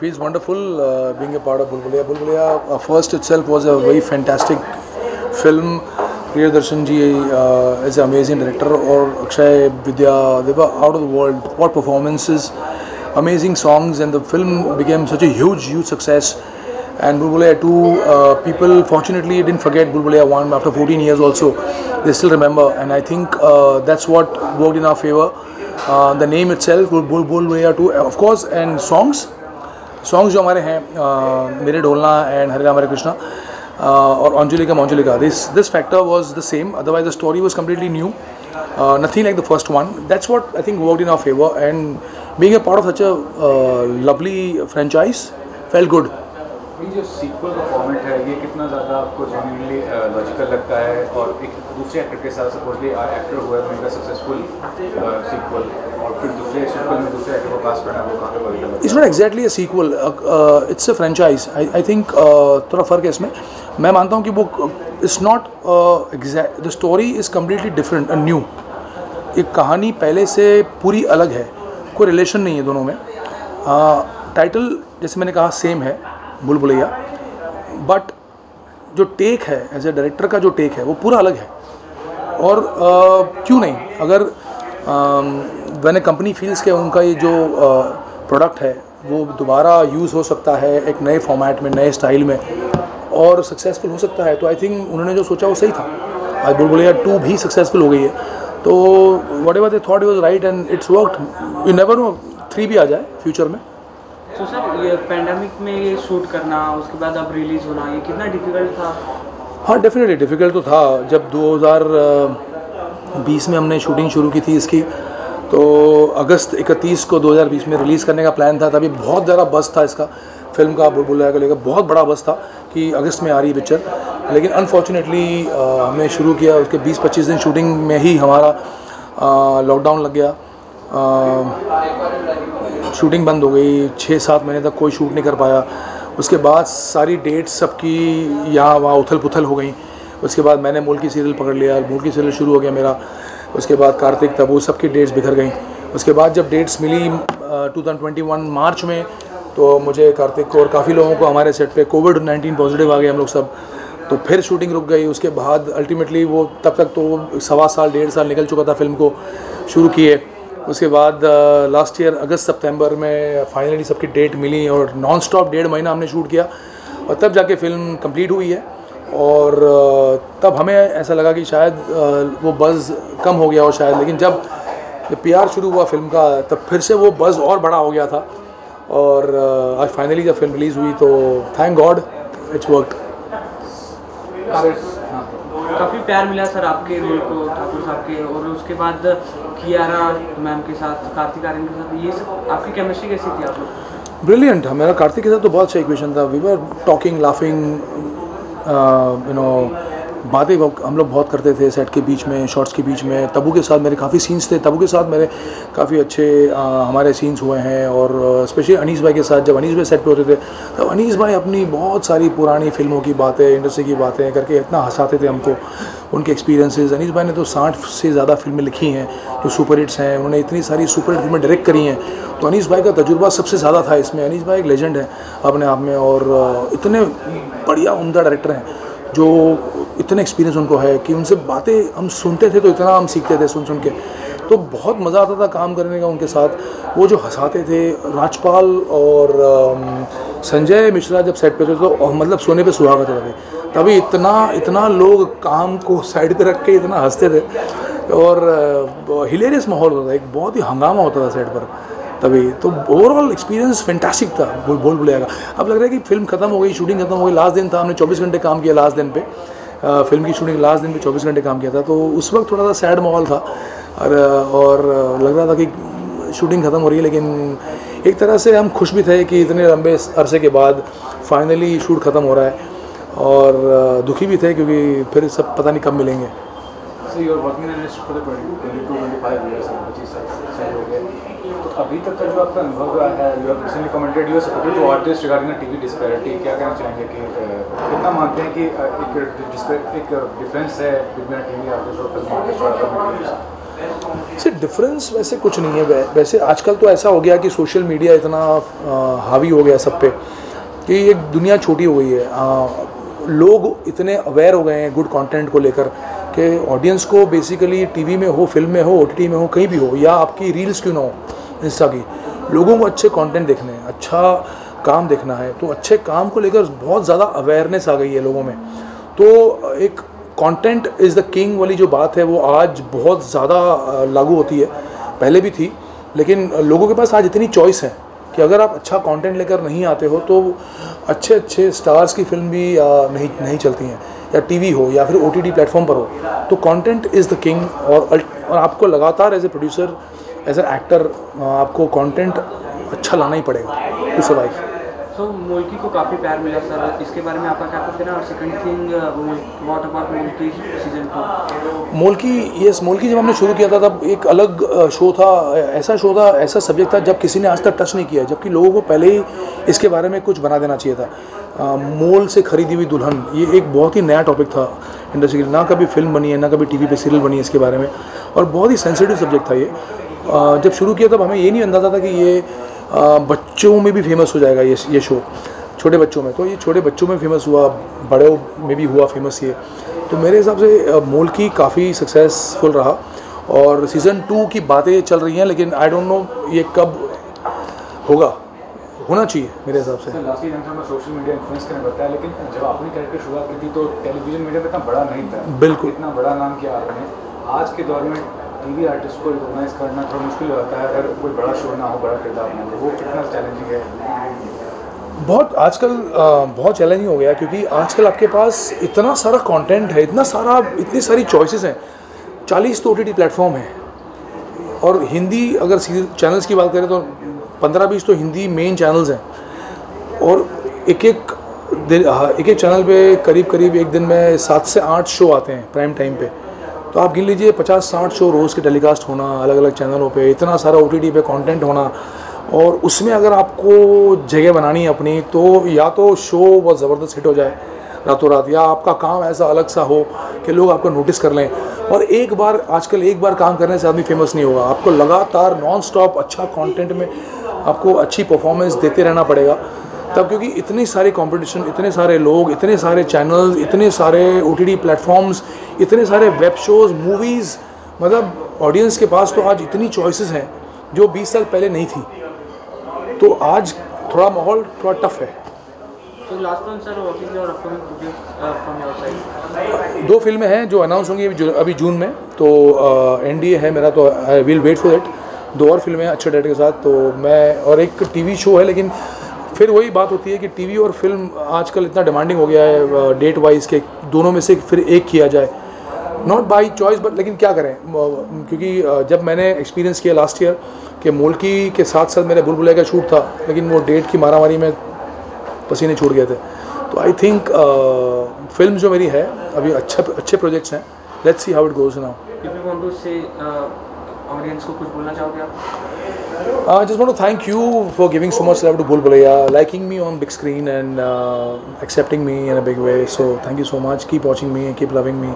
feels wonderful being a part of Bhul Bhulaiya. Bhul Bhulaiya first itself was a very fantastic film. Priyadarshan ji is an amazing director, or Akshay Vidya, they were out of the world. What performances, amazing songs, and the film became such a huge success. And Bhul Bhulaiya 2, people fortunately didn't forget Bhul Bhulaiya 1 after 14 years also. They still remember, and I think that's what worked in our favor. The name itself, Bhul Bhulaiya 2, of course, and songs जो हमारे हैं, मेरे ढोलना and हरे राम हरे कृष्णा और Anjulika Manjulika, this factor was the same. Otherwise the story was completely new, nothing like the first one. That's what I think worked in our favor, and being a part of such a lovely franchise felt good. ये जो sequel का format है, ये कितना ज़्यादा आपको genuinely logical लगता है? और एक दूसरे एक्टर के साथ सपोजली एक्टर हुआ है उनका सक्सेसफुल सीक्वल, और फिर दूसरे सीक्वल में दूसरे एक्टर को कास्ट करना, वो कहाँ पे लगता है? It's not exactly a sequel, it's a franchise. I think थोड़ा फ़र्क है इसमें. मैं मानता हूँ कि वो it's not exact, the story is completely different and new. एक कहानी पहले से पूरी अलग है, कोई रिलेशन नहीं है दोनों में. टाइटल जैसे मैंने कहा सेम है, भूल भुलैया, बट जो टेक है एज ए डायरेक्टर का जो टेक है वो पूरा अलग है. और क्यों नहीं, अगर व्हेन ए कंपनी फील्स के उनका ये जो प्रोडक्ट है वो दोबारा यूज़ हो सकता है एक नए फॉर्मेट में, नए स्टाइल में, और सक्सेसफुल हो सकता है, तो आई थिंक उन्होंने जो सोचा वो सही था. आज भूल भुलैया 2 भी सक्सेसफुल हो गई है, तो what ever they thought was right and it's worked. You never know 3 भी आ जाए फ्यूचर में. तो सर ये पैंडेमिक में ये शूट करना, उसके बाद अब रिलीज़ होना, ये कितना डिफ़िकल्ट था? हाँ, डेफिनेटली डिफ़िकल्ट तो था. जब 2020 में हमने शूटिंग शुरू की थी इसकी, तो अगस्त 31 को 2020 में रिलीज़ करने का प्लान था. तभी बहुत ज़्यादा बज़ था इसका, फिल्म का, भूल भुलैया को लेकर बहुत बड़ा बज़ था कि अगस्त में आ रही पिक्चर. लेकिन अनफॉर्चुनेटली हमने शुरू किया, उसके 20-25 दिन शूटिंग में ही हमारा लॉकडाउन लग गया. शूटिंग बंद हो गई, 6-7 महीने तक कोई शूट नहीं कर पाया. उसके बाद सारी डेट्स सबकी यहाँ वहाँ उथल पुथल हो गई. उसके बाद मैंने मुल्की सीरियल पकड़ लिया, मुल्की सीरियल शुरू हो गया मेरा. उसके बाद कार्तिक, तब वो सबकी डेट्स बिखर गई. उसके बाद जब डेट्स मिली 2021 मार्च में, तो मुझे, कार्तिक को और काफ़ी लोगों को हमारे सेट पे कोविड-19 पॉजिटिव आ गए हम लोग सब. तो फिर शूटिंग रुक गई. उसके बाद अल्टीमेटली वो तब तक तो 1.25 साल 1.5 साल निकल चुका था फिल्म को शुरू किए. उसके बाद लास्ट ईयर अगस्त-सितंबर में फाइनली सबकी डेट मिली और नॉन स्टॉप 1.5 महीना हमने शूट किया, और तब जाके फिल्म कंप्लीट हुई है. और तब हमें ऐसा लगा कि शायद वो बज़ कम हो गया हो शायद, लेकिन जब PR शुरू हुआ फिल्म का, तब फिर से वो बज़ और बड़ा हो गया था. और आज फाइनली जब फिल्म रिलीज़ हुई तो थैंक गॉड इट्स वर्कड. काफ़ी प्यार मिला सर आपके रोल को, ठाकुर साहब के, और उसके बाद कियारा मैम के साथ, कार्तिक आर्यन के साथ, ये सब आपकी केमिस्ट्री कैसी थी आप लोग? ब्रिलियंट. मेरा कार्तिक के साथ तो बहुत अच्छा इक्वेशन था. We were talking, laughing, you know, बातें हम लोग बहुत करते थे सेट के बीच में, शॉट्स के बीच में. तब्बू के साथ मेरे काफ़ी सीन्स थे, तब्बू के साथ मेरे काफ़ी अच्छे हमारे सीन्स हुए हैं. और स्पेशली अनीस भाई के साथ, जब अनीस भाई सेट पे होते थे, तब अनीस भाई अपनी बहुत सारी पुरानी फिल्मों की बातें, इंडस्ट्री की बातें करके इतना हंसाते थे हमको. उनके एक्सपीरियंसेस, अनीस भाई ने तो 60 से ज़्यादा फिल्में लिखी हैं जो सुपर हिट्स हैं. उन्होंने इतनी सारी सुपर हिट फिल्में डायरेक्ट करी हैं, तो अनीस भाई का तजुर्बा सबसे ज़्यादा था इसमें. अनीस भाई एक लेजेंड है अपने आप में, और इतने बढ़िया उम्दा डायरेक्टर हैं जो इतने एक्सपीरियंस उनको है कि उनसे बातें हम सुनते थे तो इतना हम सीखते थे सुन के. तो बहुत मज़ा आता था काम करने का उनके साथ. वो जो हंसाते थे, राजपाल और संजय मिश्रा जब सेट पे थे तो मतलब सोने पे सुहागा थे. तभी इतना लोग काम को साइड पे रख के इतना हंसते थे, और हिलेरियस माहौल होता था, एक बहुत ही हंगामा होता था सेट पर तभी. तो ओवरऑल एक्सपीरियंस फैंटास्टिक था भूल भुलैया का. अब लग रहा है कि फिल्म खत्म हो गई, शूटिंग खत्म हो गई. लास्ट दिन था, हमने 24 घंटे काम किया लास्ट दिन पे. फिल्म की शूटिंग लास्ट दिन पे 24 घंटे काम किया था, तो उस वक्त थोड़ा सा सैड माहौल था, और लग रहा था कि शूटिंग ख़त्म हो रही है. लेकिन एक तरह से हम खुश भी थे कि इतने लंबे अरसे के बाद फाइनली शूट ख़त्म हो रहा है, और दुखी भी थे क्योंकि फिर सब पता नहीं कब मिलेंगे. अभी तक का जो आपका अनुभव रहा है, you have recently commented you are supported to artist regarding TV disparity. क्या कहना चाहेंगे कि कितना मानते हैं कि एक डिफरेंस है बिटवीन टीवी आर्टिस्ट और फिल्म आर्टिस्ट? से डिफरेंस वैसे कुछ नहीं है। वैसे आजकल तो ऐसा हो गया कि सोशल मीडिया इतना हावी हो गया सब पे कि एक दुनिया छोटी हो गई है। लोग इतने अवेयर हो गए हैं गुड कंटेंट को लेकर कि ऑडियंस को बेसिकली टीवी में हो, फिल्म में हो, ओटीटी में हो, कहीं भी हो, या आपकी रील्स क्यों ना हो इंस्टा की, लोगों को अच्छे कंटेंट देखने हैं, अच्छा काम देखना है। तो अच्छे काम को लेकर बहुत ज़्यादा अवेयरनेस आ गई है लोगों में। तो एक कंटेंट इज़ द किंग वाली जो बात है वो आज बहुत ज़्यादा लागू होती है, पहले भी थी, लेकिन लोगों के पास आज इतनी चॉइस है कि अगर आप अच्छा कंटेंट लेकर नहीं आते हो तो अच्छे अच्छे स्टार्स की फिल्म भी नहीं चलती हैं, या टीवी हो या फिर ओटीटी प्लेटफॉर्म पर हो। तो कंटेंट इज़ द किंग, और आपको लगातार as a producer, as a actor, आपको कंटेंट अच्छा लाना ही पड़ेगा टू सर्वाइव। सो मोल्की को काफ़ी प्यार मिला सर, इसके बारे में आपका क्या कहना है? और सेकंड थिंग, व्हाट अबाउट मोल्की सीजन 2? मोल्की जब हमने शुरू किया था तब एक अलग शो था, ऐसा सब्जेक्ट था जब किसी ने आज तक टच नहीं किया, जबकि लोगों को पहले ही इसके बारे में कुछ बना देना चाहिए था। मोल से खरीदी हुई दुल्हन, ये एक बहुत ही नया टॉपिक था इंडस्ट्री के लिए, ना कभी फिल्म बनी है, ना कभी टीवी पे सीरियल बनी है इसके बारे में, और बहुत ही सेंसिटिव सब्जेक्ट था ये। जब शुरू किया तब हमें ये नहीं अंदाज़ा था कि ये बच्चों में भी फेमस हो जाएगा ये शो, छोटे बच्चों में। तो ये छोटे बच्चों में फेमस हुआ, बड़ों में भी हुआ फेमस ये। तो मेरे हिसाब से मोल्की काफ़ी सक्सेसफुल रहा, और सीज़न 2 की बातें चल रही हैं, लेकिन आई डोंट नो ये कब होगा, होना चाहिए मेरे हिसाब से। लास्टली में सोशल मीडिया इन्फ्लुएंस करने बताया, लेकिन जब आपने कैरेक्टर शुरुआत की थी तो टेलीविजन मीडिया में इतना बड़ा नहीं था। बिल्कुल, इतना बड़ा नाम किया आपने। आज के दौर में टीवी आर्टिस्ट को रिकॉग्नाइज करना थोड़ा मुश्किल होता है अगर कोई बड़ा शो ना हो, बड़ा किरदार ना हो, वो कितना चैलेंजिंग है? बहुत आजकल बहुत चैलेंजिंग हो गया, क्योंकि आजकल आपके पास इतना सारा कंटेंट है, इतनी सारी चॉइसेस हैं, 40 तो ओटीटी प्लेटफॉर्म है, और हिंदी अगर चैनल्स की बात करें तो 15-20 तो हिंदी मेन चैनल्स हैं, और एक एक चैनल पे करीब एक दिन में 7 से 8 शो आते हैं प्राइम टाइम पे। तो आप गिन लीजिए 50-60 शो रोज़ के टेलीकास्ट होना अलग अलग चैनलों पे, इतना सारा ओटीटी पे कंटेंट होना, और उसमें अगर आपको जगह बनानी है अपनी, तो या तो शो बहुत ज़बरदस्त हिट हो जाए रातों रात, या आपका काम ऐसा अलग सा हो कि लोग आपको नोटिस कर लें। और आजकल एक बार काम करने से आदमी फेमस नहीं होगा, आपको लगातार नॉन स्टॉप अच्छा कंटेंट में आपको अच्छी परफॉर्मेंस देते रहना पड़ेगा तब, क्योंकि इतनी सारी कंपटीशन, इतने सारे लोग, इतने सारे चैनल्स, इतने सारे ओटीटी प्लेटफॉर्म्स, इतने सारे वेब शोज़, मूवीज़, मतलब ऑडियंस के पास तो आज इतनी चॉइसेस हैं जो 20 साल पहले नहीं थी। तो आज थोड़ा माहौल थोड़ा टफ है। तो last one sir, what is your upcoming projects from your side? 2 फिल्में हैं जो अनाउंस होंगी अभी जून में, तो एनडीए है मेरा, तो I will wait for it. 2 और फिल्में हैं अच्छे डायरेक्टर के साथ, तो मैं, और एक टीवी शो है, लेकिन फिर वही बात होती है कि टीवी और फिल्म आजकल इतना डिमांडिंग हो गया है डेट वाइज के दोनों में से फिर एक किया जाए, नॉट बाई चॉइस बट, लेकिन क्या करें, क्योंकि जब मैंने एक्सपीरियंस किया लास्ट ईयर कि मोल्की के साथ साथ मेरे बुलबुले का शूट था, लेकिन वो डेट की मारामारी में पसीने छूट गए थे। तो आई थिंक फिल्म जो मेरी है अभी अच्छे प्रोजेक्ट्स हैं, let's see how it goes now. If you want to say audience को कुछ बोलना चाहोगे आप? I just want to thank you for giving so much love to Bhul Bhulaiya, liking me on big screen and accepting me in a big way. So thank you so much. Keep watching me and keep loving me.